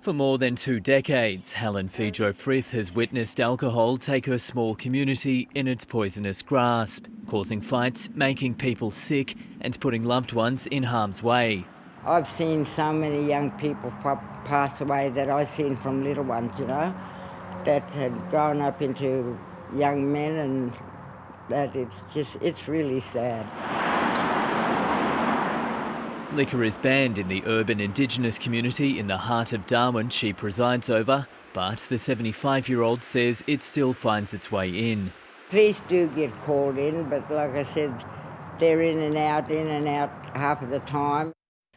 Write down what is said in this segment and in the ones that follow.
For more than 2 decades, Helen Fejo-Frith has witnessed alcohol take her small community in its poisonous grasp, causing fights, making people sick and putting loved ones in harm's way. I've seen so many young people pass away that I've seen from little ones, that had grown up into young men, and that it's really sad. Liquor is banned in the urban Indigenous community in the heart of Darwin she presides over, but the 75-year-old says it still finds its way in. Police do get called in, but like I said, they're in and out half of the time.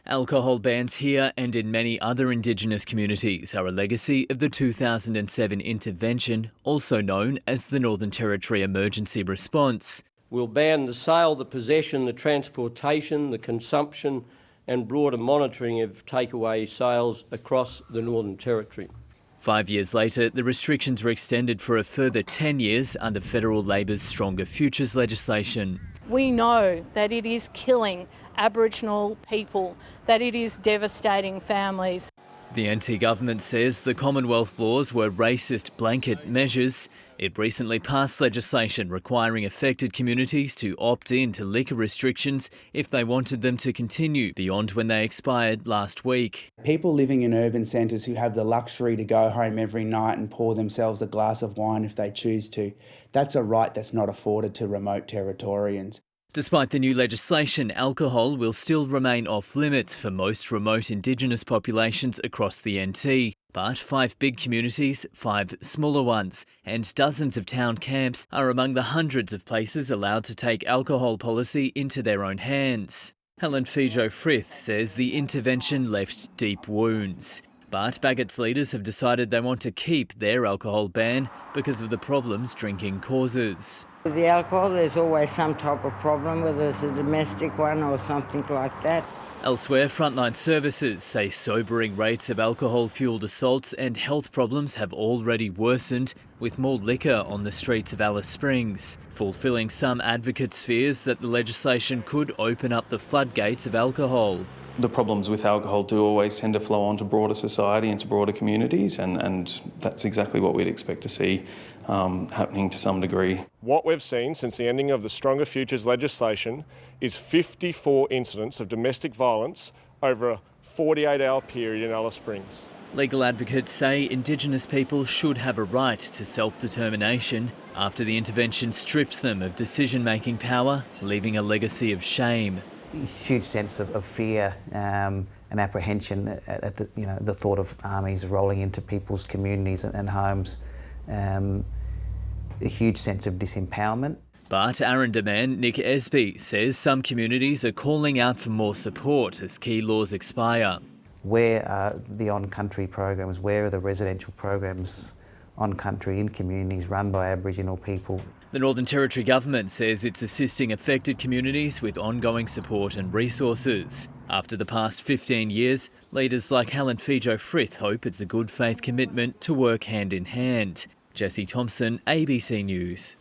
Alcohol bans here and in many other Indigenous communities are a legacy of the 2007 intervention, also known as the Northern Territory Emergency Response. We'll ban the sale, the possession, the transportation, the consumption and broader monitoring of takeaway sales across the Northern Territory. 5 years later, the restrictions were extended for a further 10 years under federal Labor's Stronger Futures legislation. We know that it is killing Aboriginal people, that it is devastating families. The NT government says the Commonwealth laws were racist blanket measures. It recently passed legislation requiring affected communities to opt in to liquor restrictions if they wanted them to continue beyond when they expired last week. People living in urban centres who have the luxury to go home every night and pour themselves a glass of wine if they choose to, that's a right that's not afforded to remote Territorians. Despite the new legislation, alcohol will still remain off limits for most remote Indigenous populations across the NT. But 5 big communities, 5 smaller ones, and dozens of town camps are among the hundreds of places allowed to take alcohol policy into their own hands. Helen Fejo-Frith says the intervention left deep wounds. But Bagot's leaders have decided they want to keep their alcohol ban because of the problems drinking causes. With the alcohol, there's always some type of problem, whether it's a domestic one or something like that. Elsewhere, frontline services say sobering rates of alcohol-fuelled assaults and health problems have already worsened, with more liquor on the streets of Alice Springs, fulfilling some advocates' fears that the legislation could open up the floodgates of alcohol. The problems with alcohol do always tend to flow on to broader society and to broader communities, and that's exactly what we'd expect to see happening to some degree. What we've seen since the ending of the Stronger Futures legislation is 54 incidents of domestic violence over a 48-hour period in Alice Springs. Legal advocates say Indigenous people should have a right to self-determination after the intervention stripped them of decision-making power, leaving a legacy of shame. Huge sense of fear and apprehension at the thought of armies rolling into people's communities and homes. A huge sense of disempowerment. But Arrendar man Nick Esby says some communities are calling out for more support as key laws expire. Where are the on-country programs? Where are the residential programs on-country in communities run by Aboriginal people? The Northern Territory government says it's assisting affected communities with ongoing support and resources. After the past 15 years, leaders like Helen Fejo-Frith hope it's a good faith commitment to work hand in hand. Jesse Thompson, ABC News.